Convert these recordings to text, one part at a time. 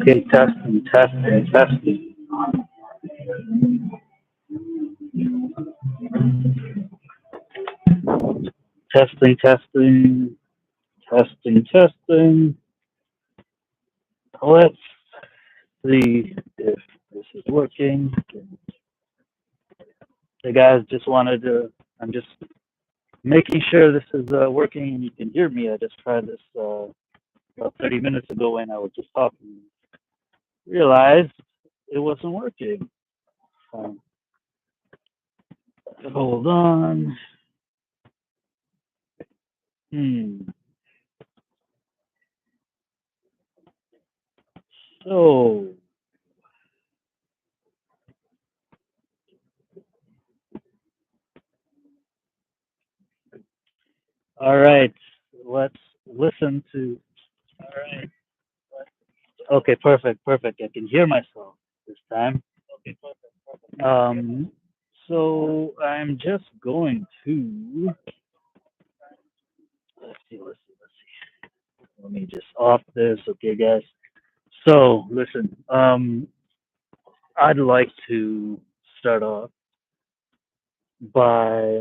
Okay, testing, testing, testing. Testing, testing, testing, testing. Let's see if this is working. The guys just wanted to, I'm just making sure this is working and you can hear me. I just tried this about 30 minutes ago when I was just talking. Realized it wasn't working. Um, hold on. So, all right. Let's listen to. All right. Okay, perfect, perfect. I can hear myself this time. Okay, perfect, perfect. So I'm just going to. Let's see. Let me just off this, okay, guys. So listen. I'd like to start off by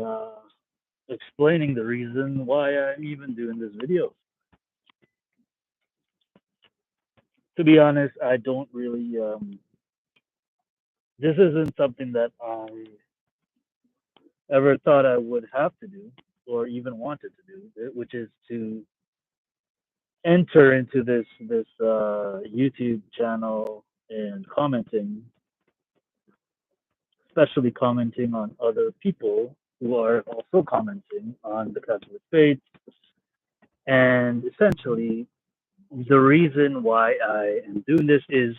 explaining the reason why I'm even doing this video. To be honest, I don't really. This isn't something that I ever thought I would have to do or even wanted to do, which is to enter into this YouTube channel and commenting, especially commenting on other people who are also commenting on the Catholic faith. And essentially, the reason why I am doing this is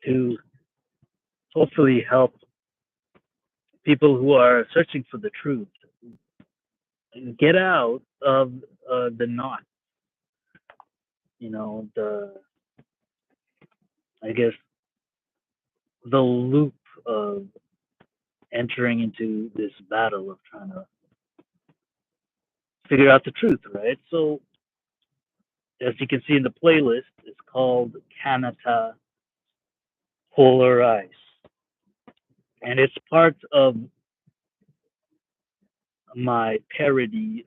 to hopefully help people who are searching for the truth get out of the knot, the, I guess, the loop of entering into this battle of trying to figure out the truth, right? So, as you can see in the playlist, it's called Kanata Polar Ice. And it's part of my parody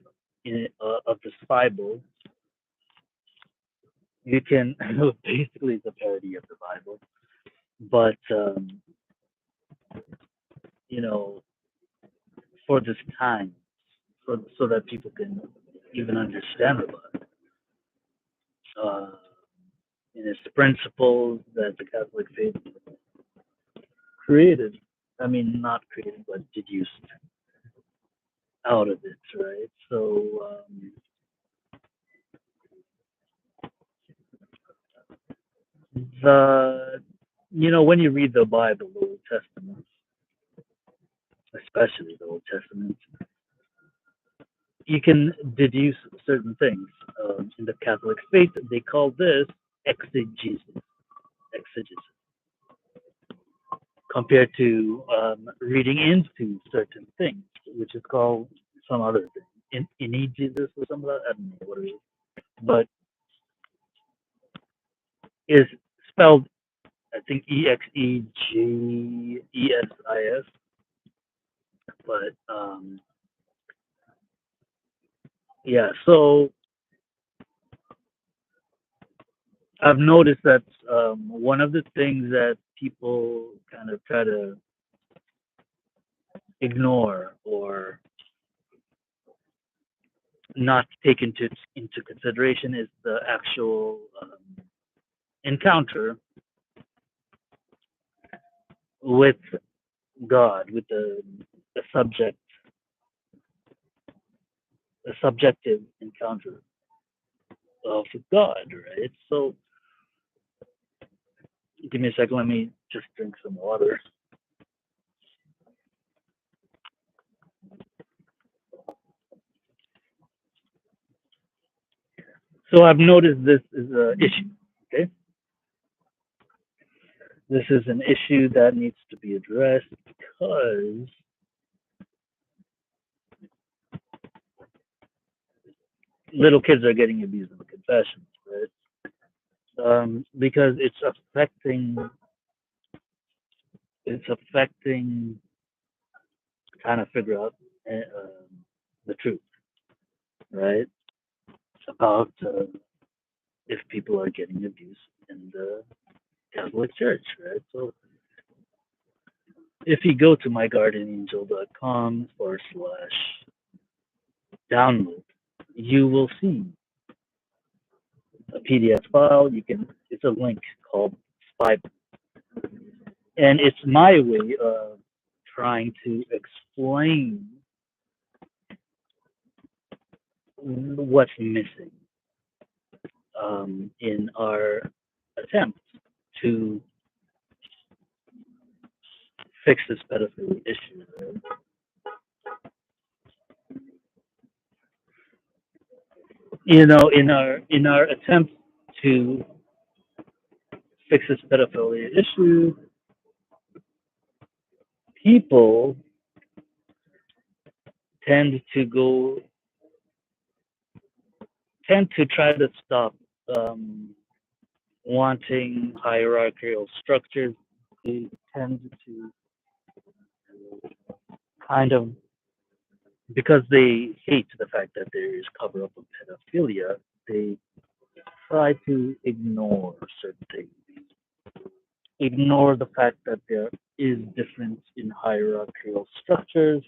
of this Bible. You can, basically, it's a parody of the Bible. But, for this time, so that people can even understand about it. And its principles that the Catholic faith created. I mean, not created, but deduced out of it, right? So, when you read the Bible, the Old Testament, especially the Old Testament, you can deduce certain things. In the Catholic faith, they call this exegesis, exegesis, compared to reading into certain things, which is called some other thing, in Jesus or something like that. I don't know what it is, but is spelled, I think, Exegesis, but yeah. So I've noticed that one of the things that people kind of try to ignore or not take into consideration is the actual encounter with God, with the subject, a subjective encounter of God, right? So give me a second. Let me just drink some water. So I've noticed this is an issue. Okay, this is an issue that needs to be addressed because little kids are getting abused in the confessions, right? Because it's affecting trying to figure out the truth, right? About if people are getting abused in the Catholic Church, right? So if you go to myguardianangel.com/download, you will see a PDF file. It's a link called Spy, and it's my way of trying to explain what's missing in our attempt to fix this pedophilia issue. Right? In our attempt to fix this pedophilia issue, people tend to try to stop wanting hierarchical structures. They tend to kind of, because they hate the fact that there is cover up of pedophilia, they try to ignore certain things, ignore the fact that there is difference in hierarchical structures,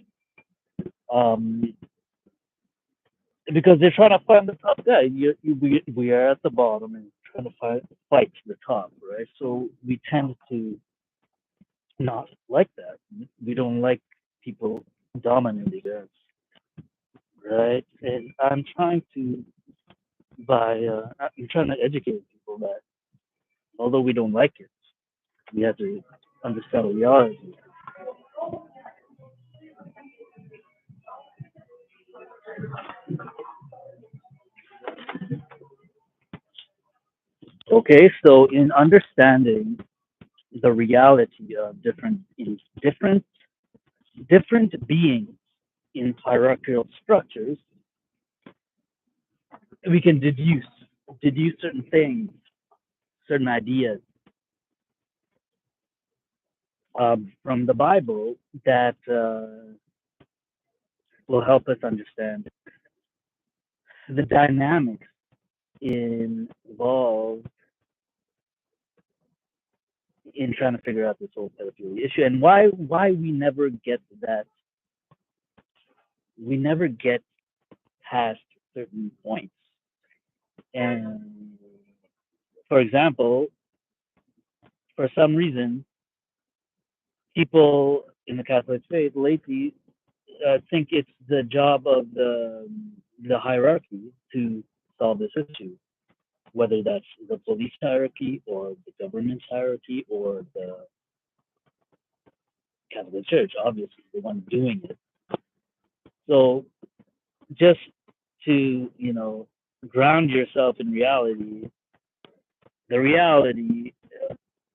um, because they're trying to find the top guy. We are at the bottom and trying to fight the top, right? So we tend to not like that. We don't like people dominating us, right? And I'm trying to educate people that although we don't like it, we have to understand reality. Okay, so in understanding the reality of different beings in hierarchical structures, we can deduce certain things, certain ideas from the Bible that will help us understand the dynamics involved in trying to figure out this whole pedophilia issue and why we never get past certain points. And for example, for some reason, people in the Catholic faith, laity, think it's the job of the hierarchy to solve this issue, whether that's the police hierarchy or the government hierarchy or the Catholic Church, obviously the one doing it. So just to ground yourself in reality, the reality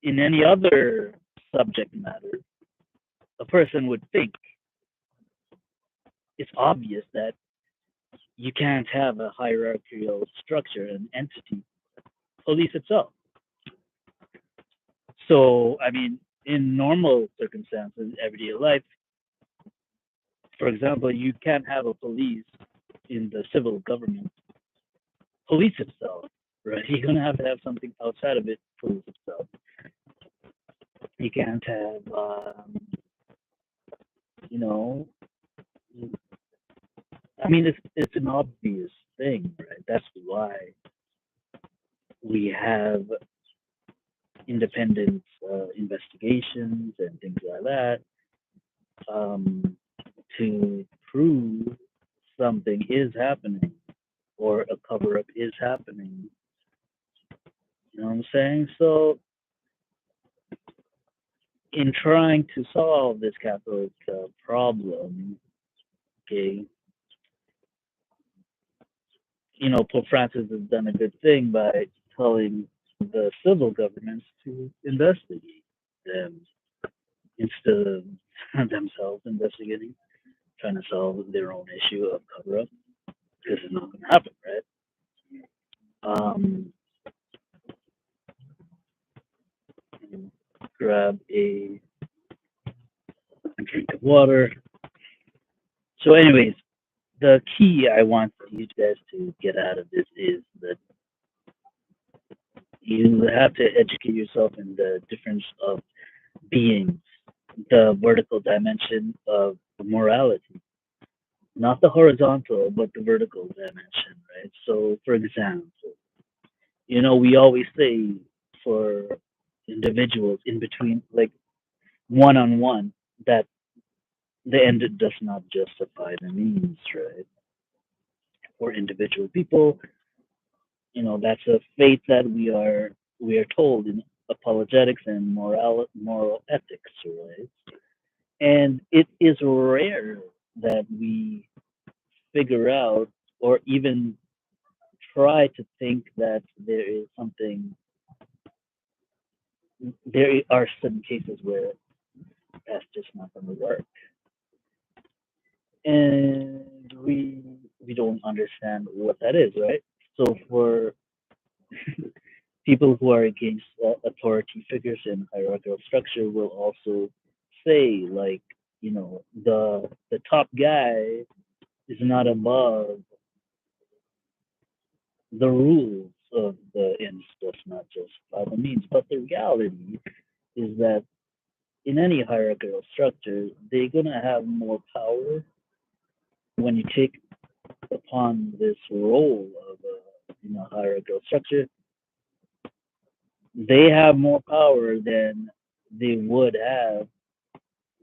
in any other subject matter, a person would think it's obvious that you can't have a hierarchical structure, an entity, police itself. So, I mean, in normal circumstances, everyday life, for example, you can't have a police in the civil government police itself, right? You're going to have something outside of it police itself. You can't have, you know, I mean, it's an obvious thing, right? That's why we have independent investigations and things like that, to prove something is happening or a cover up is happening. You know what I'm saying? So, in trying to solve this Catholic problem, okay, Pope Francis has done a good thing by telling the civil governments to investigate them instead of themselves investigating, trying to solve their own issue of cover up, because it's not going to happen, right? water. So, anyways, the key I want you guys to get out of this is that you have to educate yourself in the difference of beings, the vertical dimension of morality, not the horizontal, but the vertical dimension, right? So, for example, we always say for individuals in between, like one on one, that the end does not justify the means, right? For individual people, that's a faith that we are told in apologetics and moral ethics, right? And it is rare that we figure out or even try to think that there are some cases where that's just not going to work, and we don't understand what that is, right? So for people who are against authority figures and hierarchical structure will also say, like, the top guy is not above the rules of the ends does not justify the means. But the reality is that in any hierarchical structure, they're gonna have more power when you take upon this role of a hierarchical structure. They have more power than they would have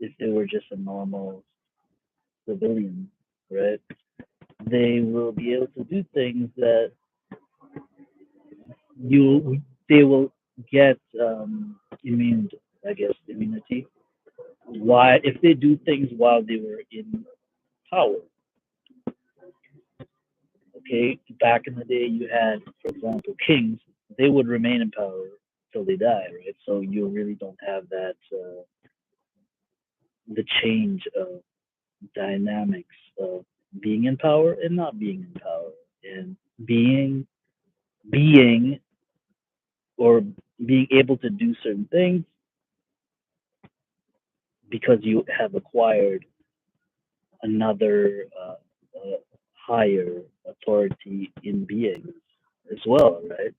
if they were just a normal civilian, right? They will be able to do things that they will get immune, I guess, immunity. Why, if they do things while they were in power? Okay, back in the day, you had, for example, kings. They would remain in power till they die, right? So you really don't have that the change of dynamics of being in power and not being in power, and being or being able to do certain things because you have acquired another higher authority in being as well, right?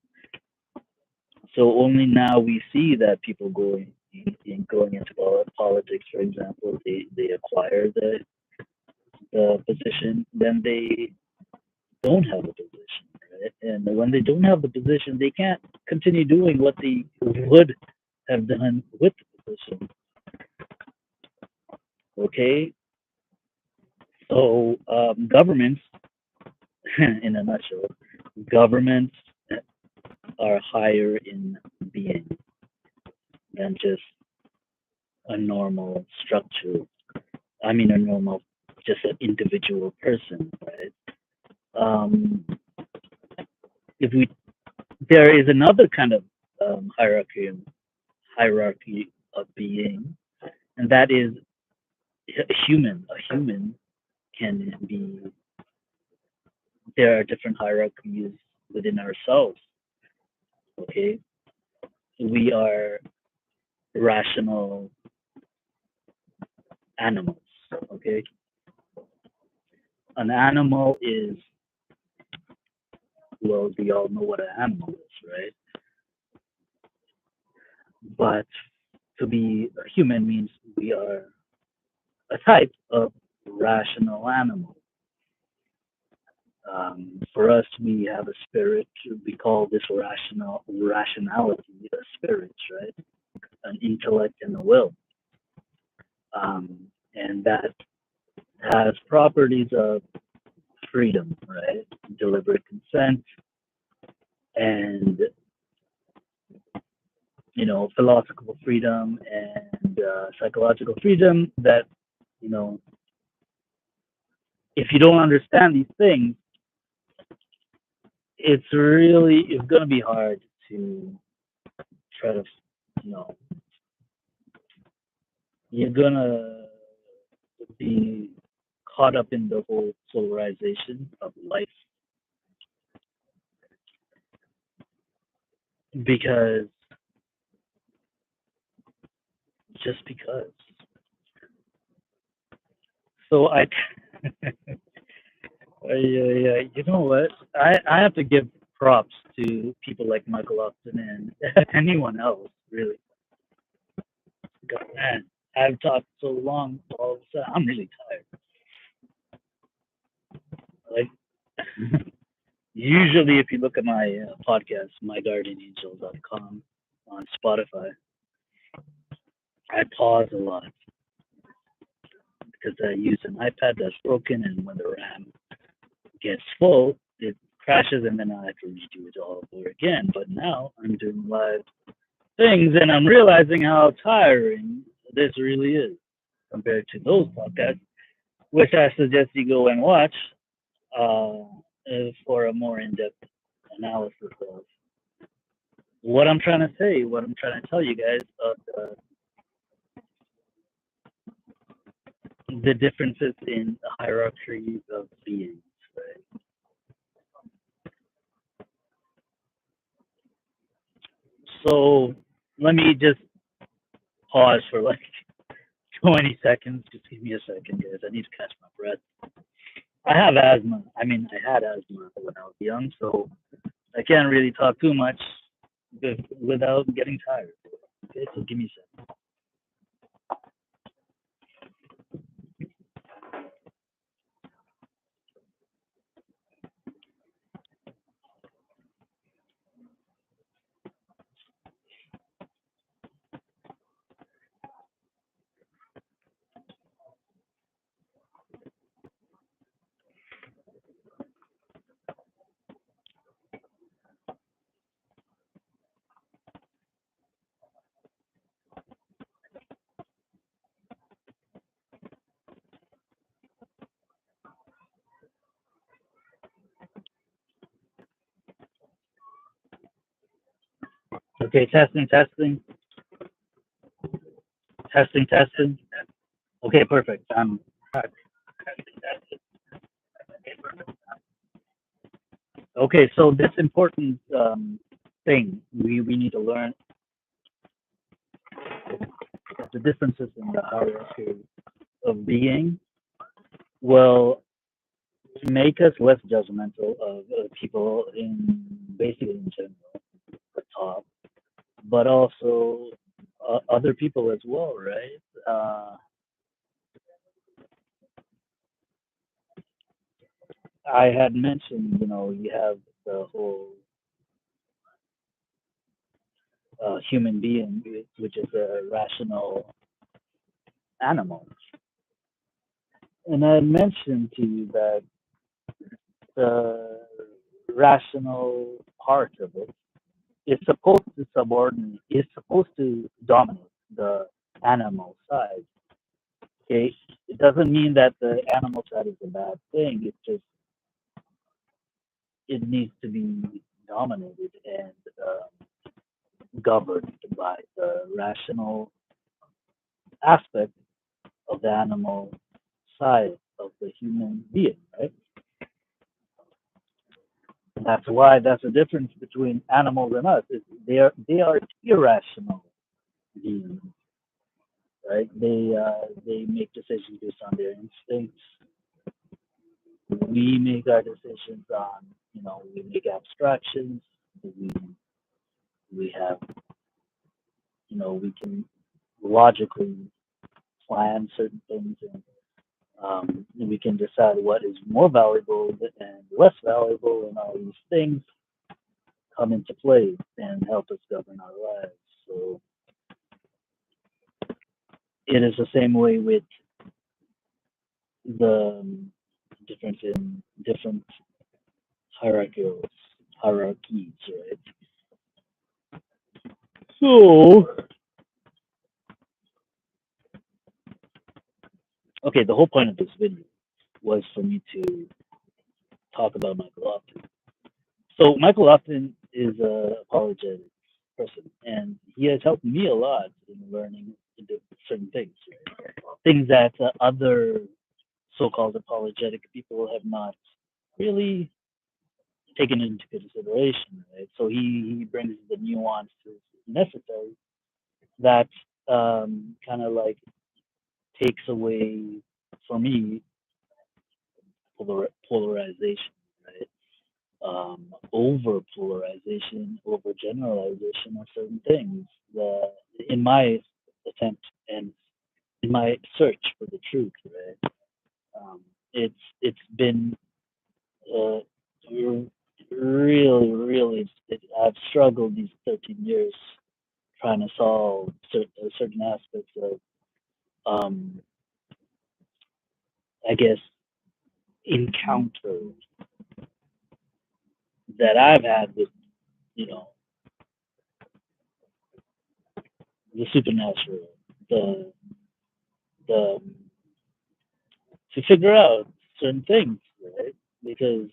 So only now we see that people going into politics, for example, they acquire the position, then they don't have a position, right? And when they don't have the position, they can't continue doing what they would have done with the position. Okay, so governments, in a nutshell, governments are higher in being than just a normal structure. I mean, a normal, just an individual person, right? Um, if we There is another kind of hierarchy of being, and that is a human. A human can be. There are different hierarchies within ourselves. Okay, we are rational animals. Okay, an animal is, well, we all know what an animal is, right? But to be a human means we are a type of rational animal. For us, we have a spirit. We call this rationality a spirit, right? An intellect and a will, and that has properties of freedom, right? Deliberate consent, and philosophical freedom and psychological freedom. That you know, if you don't understand these things, it's gonna be hard to try to, you know, you're gonna be caught up in the whole polarization of life because just because So you know what? I have to give props to people like Michael Lofton and anyone else, really. God, man, I've talked so long, all of a sudden, I'm really tired. Like, usually, if you look at my podcast, myguardianangel.com on Spotify, I pause a lot because I use an iPad that's broken, and when the RAM gets full, it crashes, and then I have to redo it all over again. But now I'm doing live things, and I'm realizing how tiring this really is compared to those podcasts, which I suggest you go and watch uh, for a more in-depth analysis of what I'm trying to say, what I'm trying to tell you guys of the differences in hierarchies of beings. Right? So let me just pause for like 20 seconds. Just give me a second, guys. I need to catch my breath. I have asthma. I mean, I had asthma when I was young, so I can't really talk too much without getting tired. Okay, so give me a second. Okay, testing. Okay, perfect. Okay, so this important thing we need to learn the differences in the hierarchy of being will make us less judgmental of people in basically in general, the top, but also other people as well, right? I had mentioned, you have the whole human being, which is a rational animal. And I mentioned to you that the rational part of it is supposed to subordinate, is supposed to dominate the animal side. Okay, it doesn't mean that the animal side is a bad thing. It's just it needs to be dominated and governed by the rational aspect of the animal side of the human being, right? And that's why that's the difference between animals and us. Is they are irrational beings, right? They make decisions based on their instincts. We make our decisions on, we make abstractions. We we have, we can logically plan certain things, and we can decide what is more valuable and less valuable, and all these things come into play and help us govern our lives. So it is the same way with the difference in different hierarchies, right? So, okay, the whole point of this video was for me to talk about Michael Lofton. So Michael Lofton is a apologetic person, and he has helped me a lot in learning certain things, right? Things that other so-called apologetic people have not really taken into consideration, right? So he brings the nuances necessary that kind of like takes away for me polarization, right? Over polarization, over generalization of certain things. In my attempt and in my search for the truth, right? Um, it's been uh, really. I've struggled these 13 years trying to solve certain aspects of, um, I guess, encounters that I've had with, you know, the supernatural, the the to figure out certain things, right? Because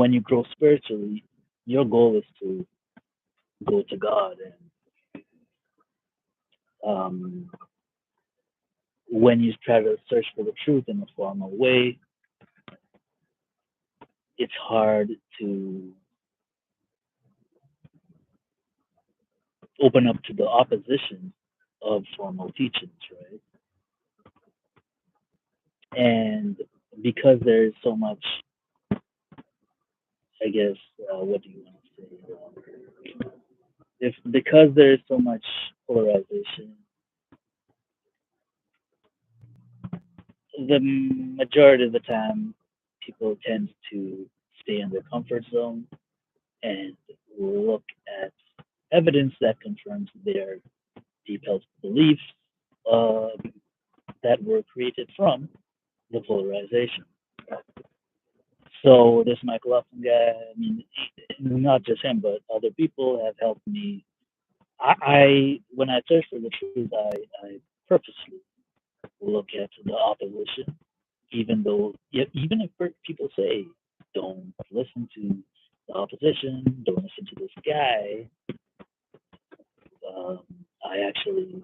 when you grow spiritually, your goal is to go to God, and um, when you try to search for the truth in a formal way, it's hard to open up to the opposition of formal teachings, right? And because there's so much, I guess, what do you want to say? If because there's so much polarization, the majority of the time, people tend to stay in their comfort zone and look at evidence that confirms their deep held beliefs uh, that were created from the polarization. So this Michael Lofton guy, I mean, not just him, but other people have helped me. I when I search for the truth, I purposely look at the opposition, even though, even if people say, don't listen to the opposition, don't listen to this guy, um, I actually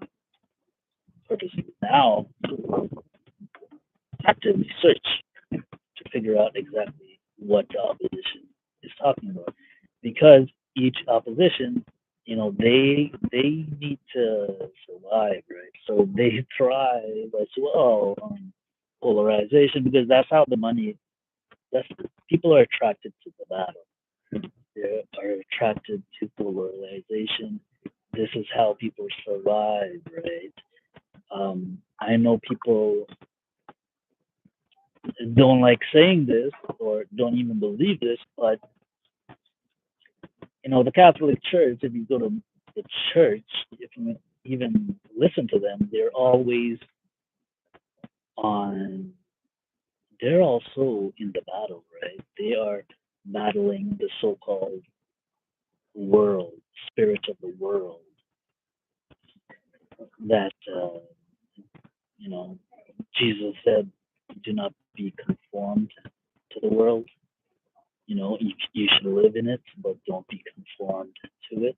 purposely now actively search to figure out exactly what the opposition is talking about, because each opposition, they need to survive, right? So they thrive as well on polarization, because that's how the money. That's People are attracted to the battle. They are attracted to polarization. This is how people survive, right? I know people don't like saying this or don't even believe this, but the Catholic Church, if you go to the church, if you even listen to them, on they're also in the battle, right? They are battling the so-called world, spirit of the world, that you know Jesus said, do not be conformed to the world. You should live in it, but don't be conformed to it.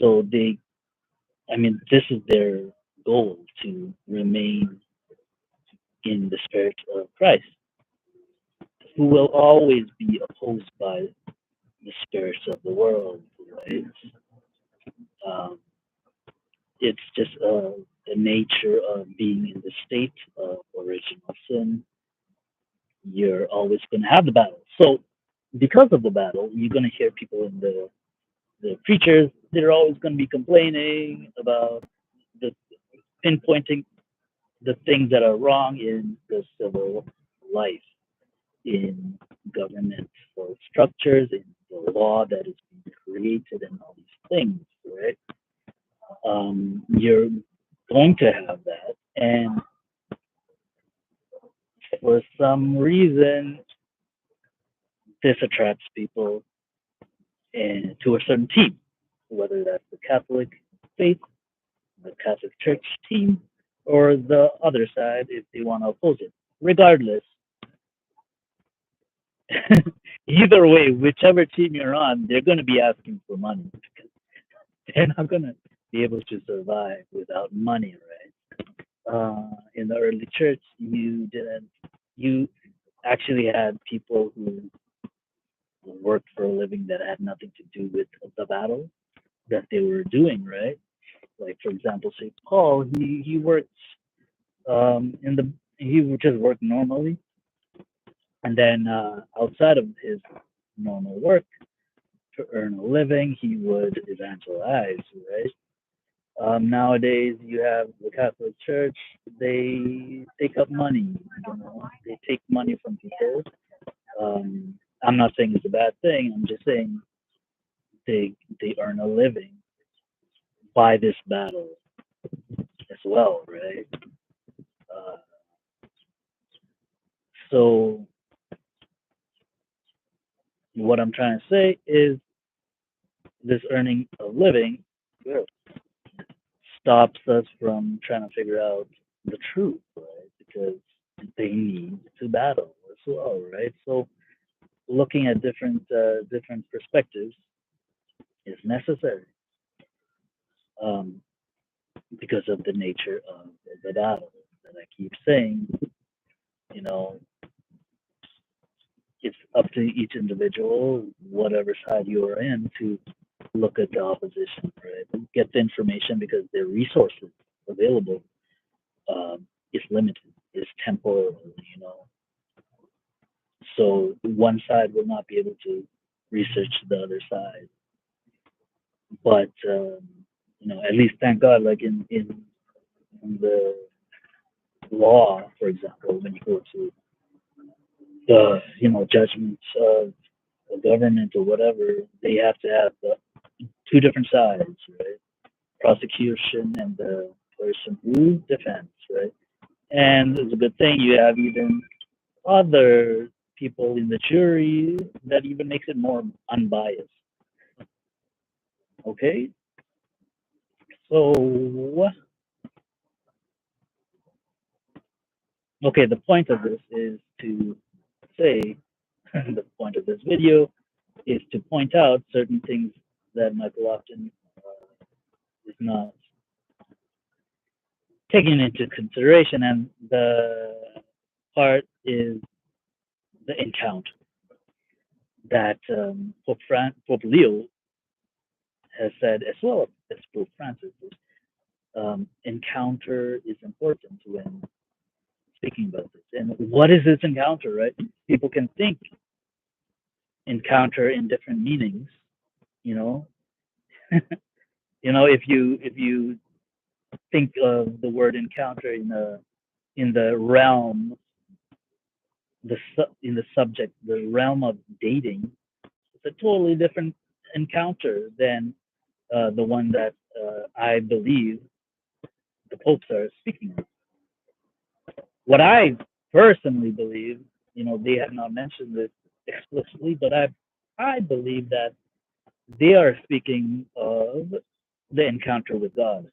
So this is their goal, to remain in the spirit of Christ, who will always be opposed by the spirits of the world. Right? Um, it's just the nature of being in the state of original sin. You're always going to have the battle. So, because of the battle, you're going to hear people in the preachers. They're always going to be complaining about the pinpointing the things that are wrong in the civil life, in government or structures, in the law that is being created, and all these things, right? You're going to have that, and for some reason, this attracts people to a certain team, whether that's the Catholic faith, the Catholic Church team, or the other side if they want to oppose it. Regardless, either way, whichever team you're on, they're going to be asking for money, because they're not going to be able to survive without money, right? In the early church, you didn't. You actually had people who worked for a living that had nothing to do with the battle that they were doing, right? Like for example, St. Paul, he works in the he would just work normally, and then outside of his normal work to earn a living, he would evangelize, right? Nowadays, you have the Catholic Church. They take up money. They take money from people. I'm not saying it's a bad thing. I'm just saying they earn a living by this battle as well, right? Uh, so what I'm trying to say is this earning a living stops us from trying to figure out the truth, right? Because they need to battle as well, right? So looking at different perspectives is necessary um, because of the nature of the battle. And I keep saying, you know, it's up to each individual, whatever side you are in, to look at the opposition, right? And get the information because the resources available is limited, is temporal, you know. So one side will not be able to research the other side, but you know, at least thank God, like in the law, for example, when you go to the judgments of the government or whatever, they have to have the two different sides, right? Prosecution and the person who defends, right? And it's a good thing you have even other people in the jury that even makes it more unbiased. Okay, so okay, the point of this is to say the point of this video is to point out certain things that Michael Lofton is not taking into consideration, and the part is the encounter that Pope Leo has said, as well as Pope Francis. Encounter is important when speaking about this. And what is this encounter, right? People can think encounter in different meanings, you know. If you think of the word encounter in the realm, in the subject, the realm of dating, it's a totally different encounter than the one that I believe the popes are speaking of. What I personally believe, they have not mentioned this explicitly, but I believe that they are speaking of the encounter with God.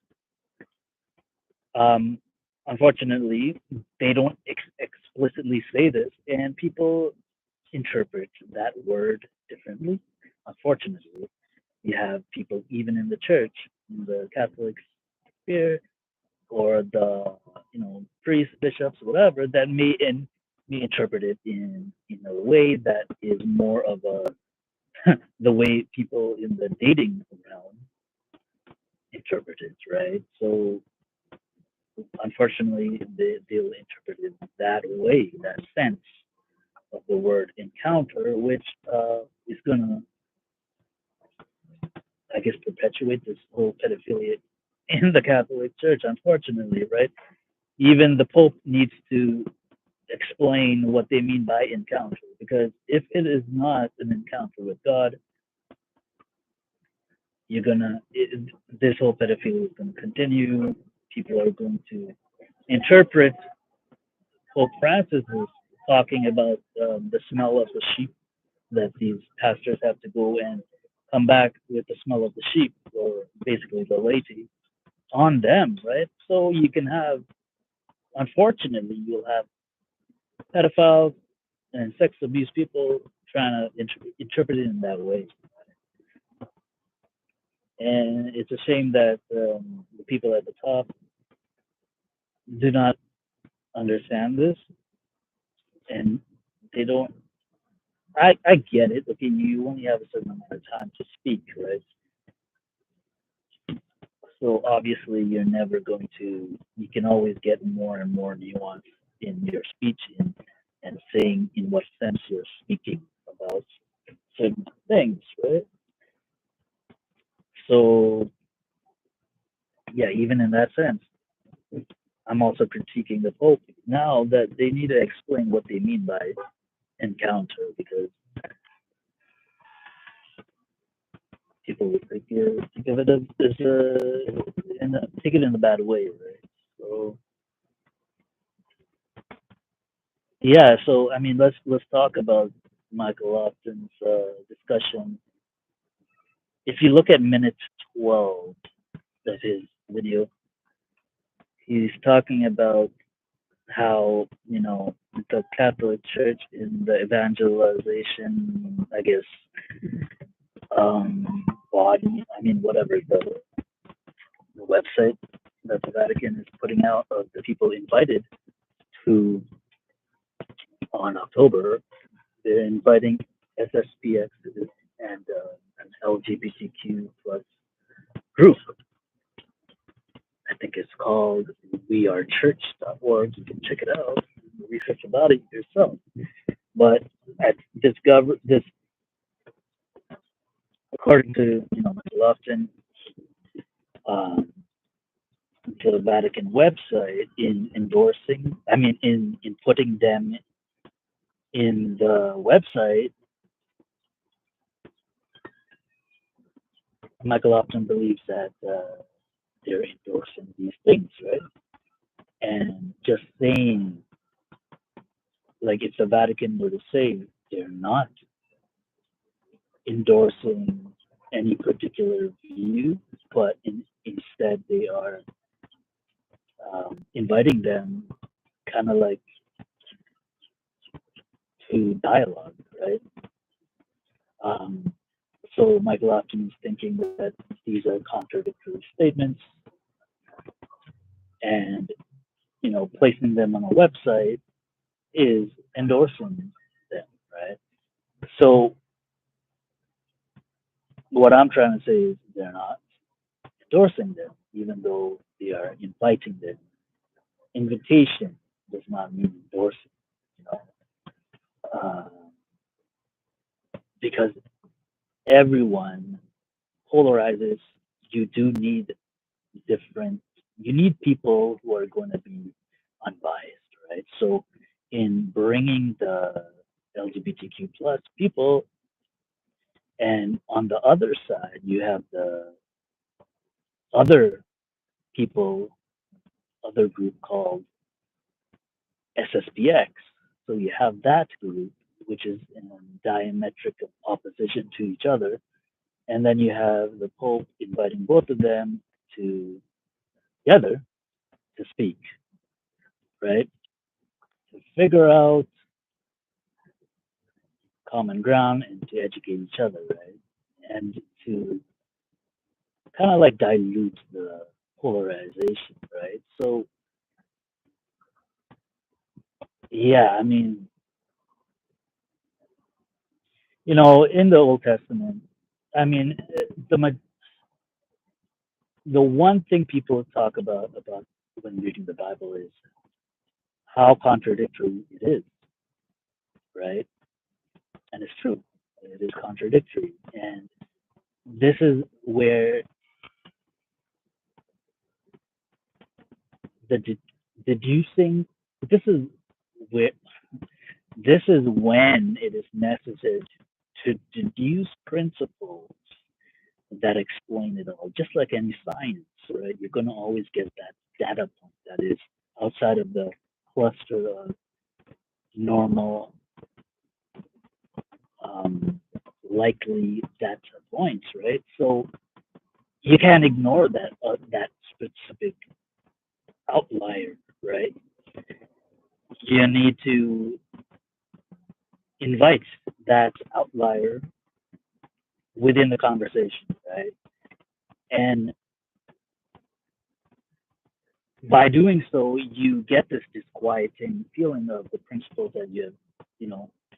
Um, Unfortunately, they don't explicitly say this, and people interpret that word differently. Unfortunately, you have people even in the church, in the Catholic sphere, or the priests, bishops, whatever, that may interpret it in a way that is more of a the way people in the dating realm interpret it, right? So unfortunately, they'll interpret it that way, that sense of the word encounter, which is gonna, I guess, perpetuate this whole pedophilia in the Catholic Church. Unfortunately, right? Even the Pope needs to explain what they mean by encounter, because if it is not an encounter with God, this whole pedophilia is gonna continue. People are going to interpret Pope Francis is talking about the smell of the sheep, that these pastors have to go and come back with the smell of the sheep, or basically the laity, on them, right? So you can have, unfortunately, you'll have pedophiles and sex abuse people trying to interpret it in that way. And it's a shame that the people at the top do not understand this, and they don't. I get it. Okay, you only have a certain amount of time to speak, right? So obviously, you're never going to. You can always get more and more nuance in your speech and saying in what sense you're speaking about certain things, right? So yeah, even in that sense, I'm also critiquing the Pope now that they need to explain what they mean by encounter because people would think of it as take it in a bad way, right? So yeah, so I mean, let's talk about Michael Lofton's discussion. If you look at minute 12 of his video, he's talking about how the Catholic Church in the evangelization, I guess, body. I mean, whatever the website that the Vatican is putting out of the people invited to on October, they're inviting SSPX and an LGBTQ plus group. I think it's called wearechurch.org. You can check it out, research about it yourself. But at this, according to Michael Lofton, um, to the Vatican website in endorsing, I mean, in putting them in the website, Michael Lofton believes that they're endorsing these things, right? And just saying, like, if the Vatican were to say they're not endorsing any particular view, but instead they are inviting them kind of like to dialogue, right? Um, so Michael Lofton is thinking that these are contradictory statements, and placing them on a website is endorsing them, right? So what I'm trying to say is they're not endorsing them, even though they are inviting them. Invitation does not mean endorsing, you know, uh, because everyone polarizes. You do need different. You need people who are going to be unbiased, right? So, in bringing the LGBTQ plus people, and on the other side, you have the other people, other group called SSPX. So you have that group, which is in diametric opposition to each other. And then you have the Pope inviting both of them together to speak, right? To figure out common ground and to educate each other, right? And to kind of like dilute the polarization, right? So, yeah, I mean, in the Old Testament, I mean, the one thing people talk about when reading the Bible is how contradictory it is, right? And it's true, it is contradictory, and this is where the deducing. This is where this is when it is necessary to deduce principles that explain it all. Just like any science, right? You're going to always get that data point that is outside of the cluster of normal um, likely data points, right? So you can't ignore that specific outlier, right? You need to invite that outlier within the conversation, right? And by doing so, you get this disquieting feeling of the principles that you have,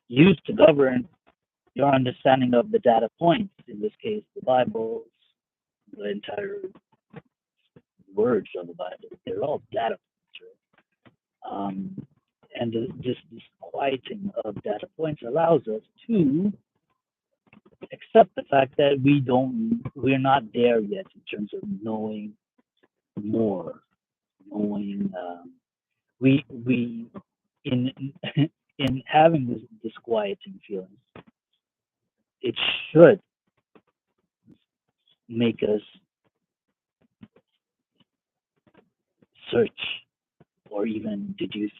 used to govern your understanding of the data points. In this case, the Bible, the entire words of the Bible. They're all data points, right? And this quieting of data points allows us to accept the fact that we're not there yet in terms of knowing more, knowing we in in having this disquieting feelings, it should make us search or even deduce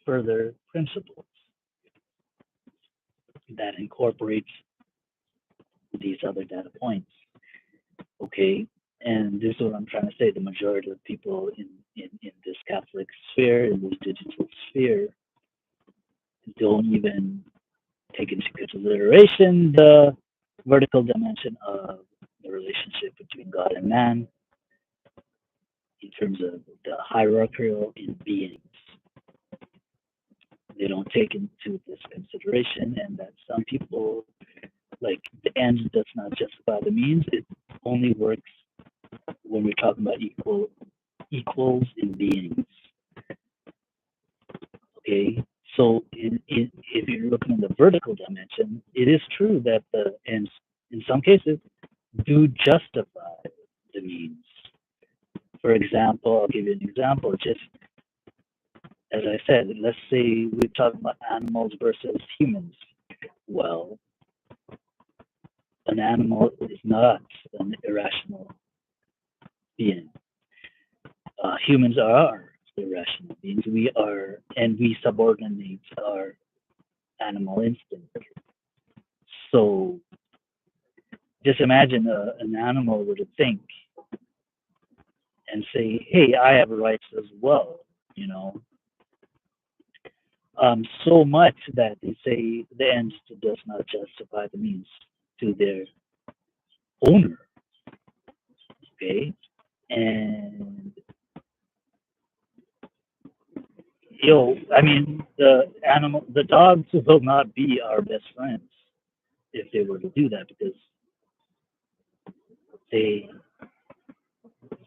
further principles that incorporates these other data points. Okay, and this is what I'm trying to say. The majority of people in this Catholic sphere, in this digital sphere, don't even take into consideration the vertical dimension of the relationship between God and man in terms of the hierarchical in beings. They don't take into this consideration, and that some people, like, the end does not justify the means. It only works when we're talking about equals in beings. Okay, so if you're looking at the vertical dimension, it is true that the ends, in some cases, do justify the means. For example, I'll give you an example. Just as I said, let's say we're talking about animals versus humans. Well, an animal is not an irrational being. Humans are irrational beings. We are, and we subordinate our animal instinct. So just imagine an animal were to think and say, "Hey, I have rights as well," you know. So much that they say the end does not justify the means to their owner. Okay, and I mean, the dogs will not be our best friends if they were to do that because they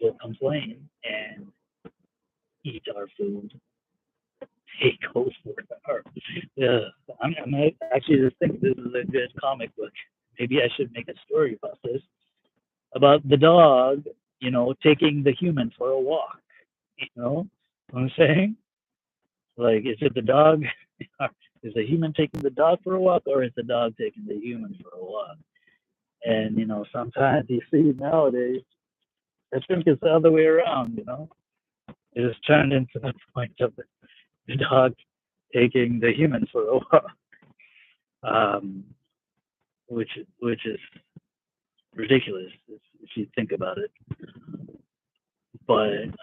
will complain and eat our food, take over our. I'm actually just think this is a good comic book. Maybe I should make a story about this, about the dog, taking the human for a walk. You know what I'm saying? Like, is it the dog? Is the human taking the dog for a walk, or is the dog taking the human for a walk? And sometimes you see nowadays, I think it's the other way around. It has turned into the point of the dog taking the human for a walk, um, which is ridiculous if you think about it. But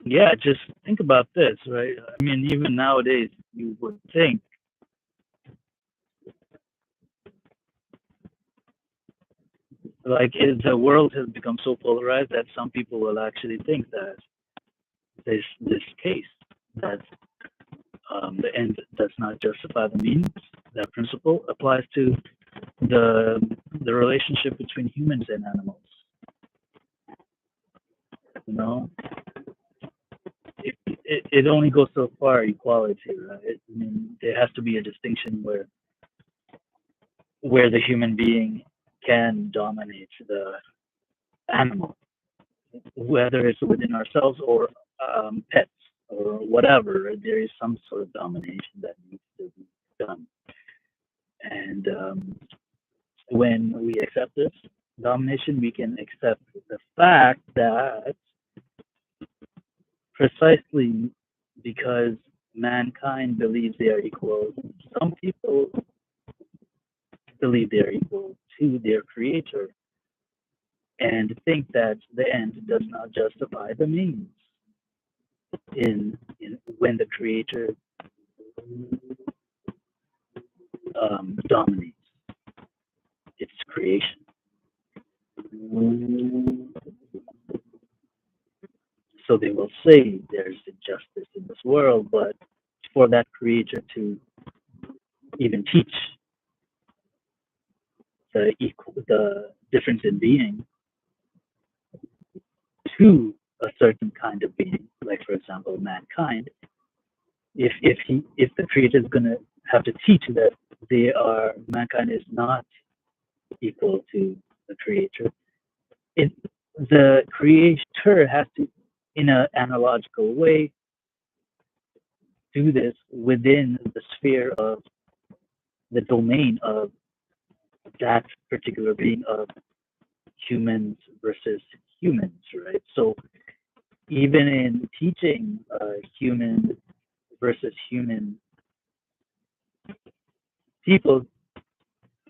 yeah, just think about this, right? I mean, even nowadays, you would think like the world has become so polarized that some people will actually think that this case that the end does not justify the means. That principle applies to the relationship between humans and animals. You know, it only goes so far, equality, right? I mean, there has to be a distinction where the human being can dominate the animal, whether it's within ourselves or pets or whatever. There is some sort of domination that needs to be done, and when we accept this domination, we can accept the fact that precisely because mankind believes they are equal, some people believe they are equal to their creator and think that the end does not justify the means in when the creator dominates its creation. So they will say there's injustice in this world, but for that creator to even teach the difference in being, to a certain kind of being, like for example mankind, if the creator is gonna have to teach that mankind is not equal to the creator, it the creator has to, in an analogical way, do this within the sphere of the domain of that particular being of humans versus humans, right? So even in teaching human versus human people,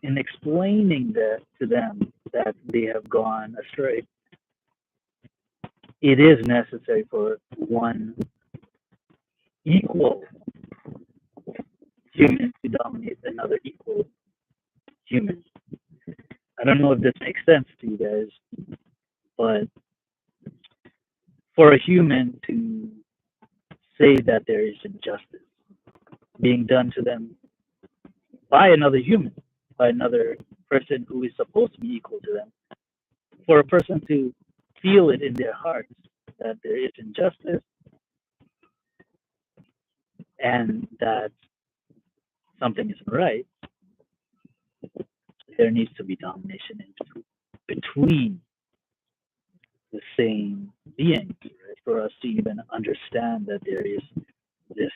in explaining that to them that they have gone astray, it is necessary for one equal human to dominate another equal human. I don't know if this makes sense to you guys, but for a human to say that there is injustice being done to them by another human, by another person who is supposed to be equal to them, for a person to feel it in their hearts that there is injustice and that something isn't right, there needs to be domination between the same beings, right? For us to even understand that there is this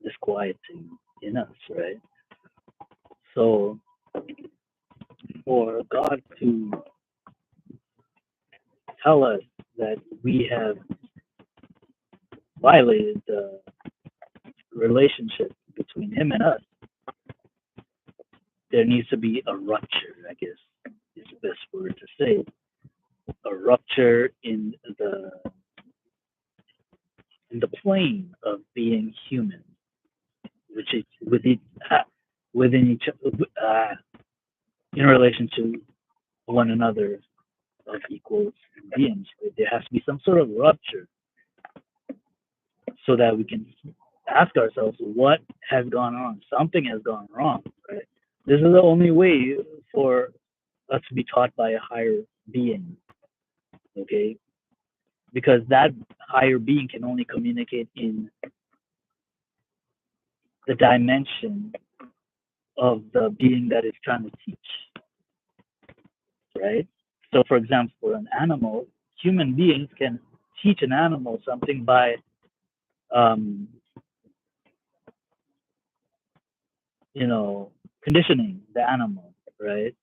disquieting in us, right? So for God to tell us that we have violated the relationship between Him and us, there needs to be a rupture, I guess is the best word to say. A rupture in the plane of being human, which is within each in relation to one another of equal beings. There has to be some sort of rupture so that we can ask ourselves what has gone on. Something has gone wrong, right? This is the only way for us to be taught by a higher being, okay? Because that higher being can only communicate in the dimension of the being that is trying to teach, right? So, for example, for an animal, human beings can teach an animal something by, um, conditioning the animal, right?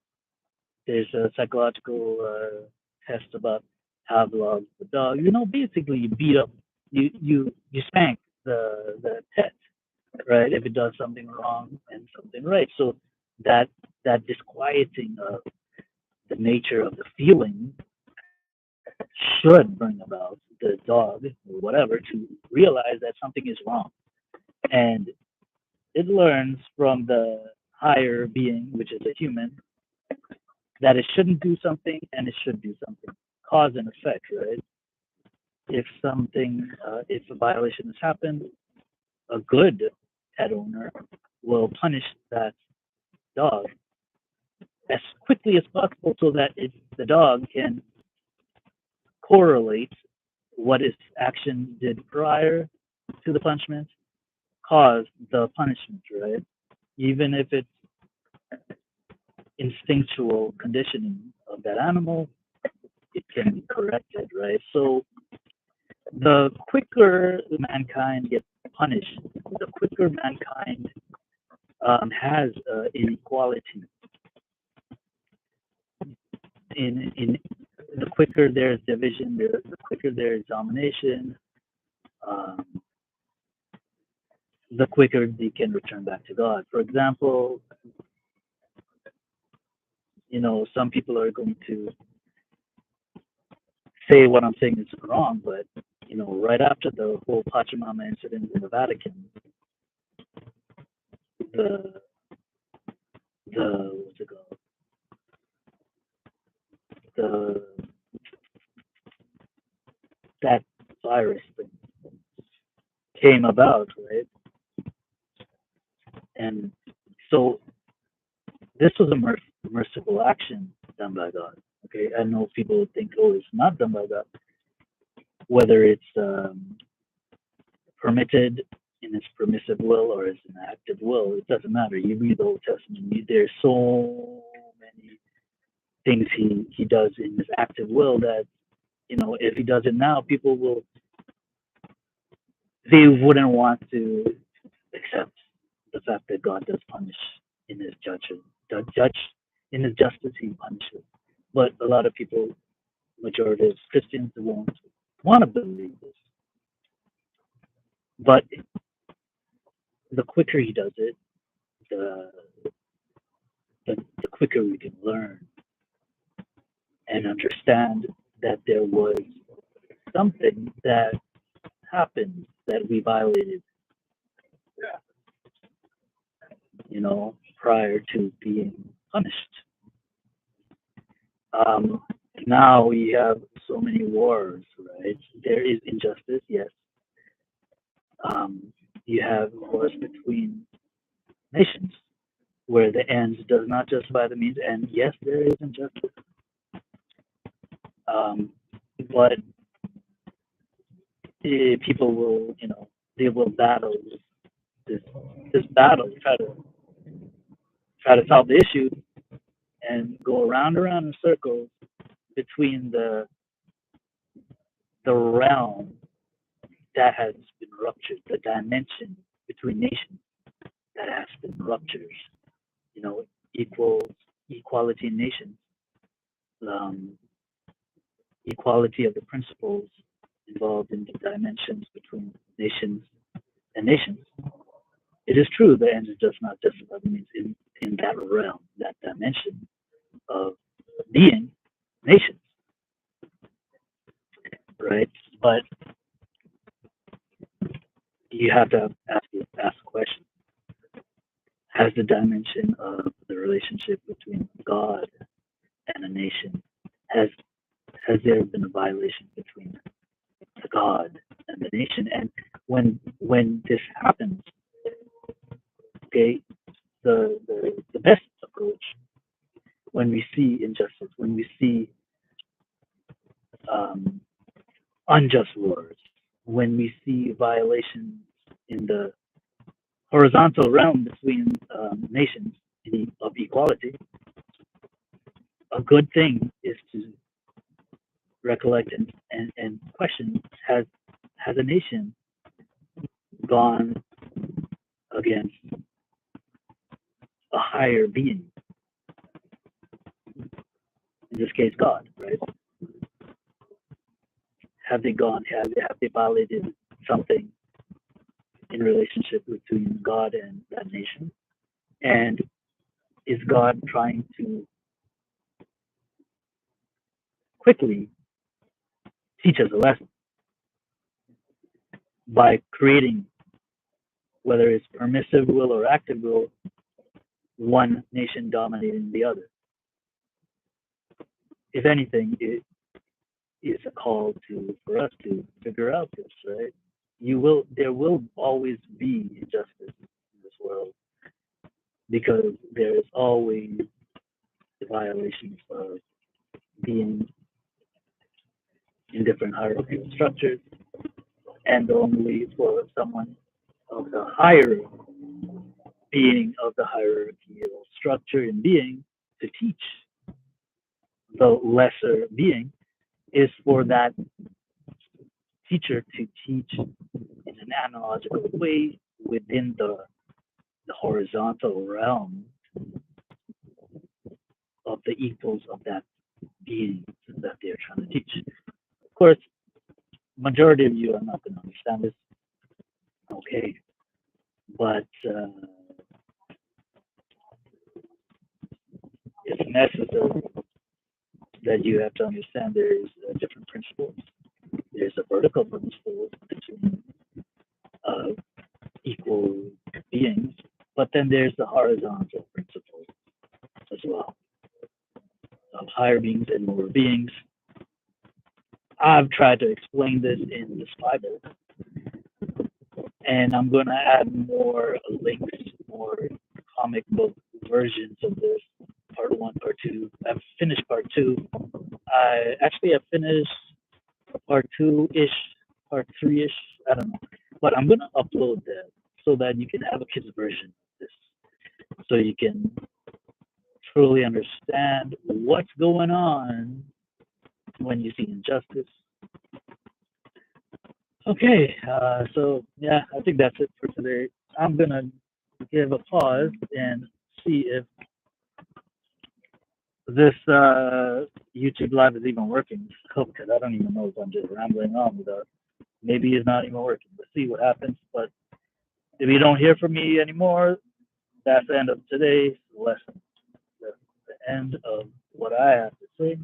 There's a psychological test about Pavlov's the dog. Basically, you beat up, you spank the pet, right? If it does something wrong and something right. So that that disquieting of the nature of the feeling should bring about the dog or whatever to realize that something is wrong, and it learns from the higher being, which is a human, that it shouldn't do something and it should do something. Cause and effect, right? If a violation has happened, a good pet owner will punish that dog as quickly as possible so that the dog can correlate what its action did prior to the punishment caused the punishment, right? Even if it's instinctual conditioning of that animal, it can be corrected, right? So the quicker mankind gets punished, the quicker mankind has inequality. In the quicker there's division, the quicker there's domination, um, the quicker they can return back to God. For example, some people are going to say what I'm saying is wrong, but right after the whole Pachamama incident in the Vatican, the what's it called? The that virus thing came about, right? And so this was a merciful action done by God. Okay, I know people think, oh, it's not done by God. whether it's permitted in its permissive will or as an active will. It doesn't matter. You read the Old Testament, there's so many things he does in his active will that, if he does it now, they wouldn't want to accept the fact that God does punish in his judgment. Judge in his justice, he punishes. But a lot of people, majority of Christians, won't want to believe this. But the quicker he does it, the the quicker we can learn and understand that there was something that happened that we violated, prior to being punished. Um, Now we have so many wars, right? There is injustice, yes. You have wars between nations where the ends does not justify the means, and yes, there is injustice. Um, but people will, they will battle this this battle, try to solve the issue, and go around and around in circles between the realm that has been ruptured, the dimension between nations that has been ruptured. Equal equality in nations, um, equality of the principles involved in the dimensions between nations and nations. It is true the end does not justify the means in that realm, that dimension of being nations, right? But you have to ask the question: has the dimension of the relationship between God and a nation has there been a violation between the God and the nation? And when this happens, okay, the best approach when we see injustice, when we see um, unjust wars, when we see violations in the horizontal realm between nations of equality, a good thing is to recollect and question: has a nation gone against a higher being? In this case, God, right? Have they violated something in relationship between God and that nation? And is God trying to quickly teach us a lesson by creating, whether it's permissive will or active will, one nation dominating the other? If anything, it is a call for us to figure out this, right? There will always be injustice in this world because there is always the violations of being in different hierarchical structures, and only for someone of the higher being of the hierarchical structure and being to teach the lesser being is for that teacher to teach in an analogical way within the horizontal realm of the equals of that being that they're trying to teach. Of course, majority of you are not going to understand this, okay, but it's necessary that you have to understand there is different principles. There's a vertical principle between uh, equal beings, but then there's the horizontal principle as well of higher beings and lower beings. I've tried to explain this in this Bible, and I'm going to add more links, more comic book versions of this. Part one, part two. I've finished part two. I actually have finished part two ish, part three ish. I don't know, but I'm gonna upload that so that you can have a kid's version of this, so you can truly understand what's going on when you see injustice. Okay, so yeah, I think that's it for today. I'm gonna give a pause and see if this YouTube live is even working. Because I don't even know if I'm just rambling on without. Maybe it's not even working. Let's see what happens. But if you don't hear from me anymore, that's the end of today's lesson. The end of what I have to say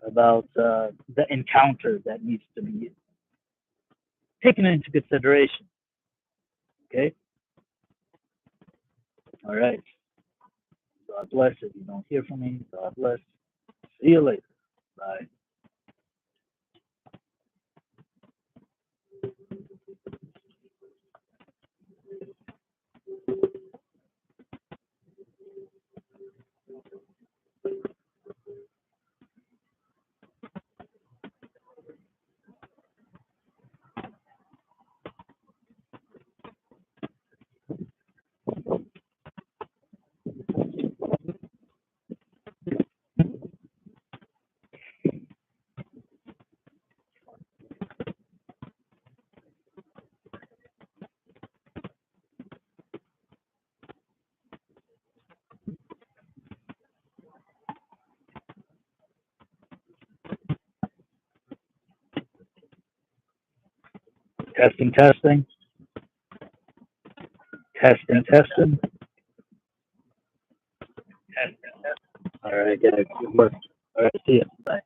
about the encounter that needs to be taken into consideration. Okay? All right. God bless. If you don't hear from me, God bless. See you later. Bye. Testing, testing, testing, testing. All right, guys. Good work. All right, see you. Bye.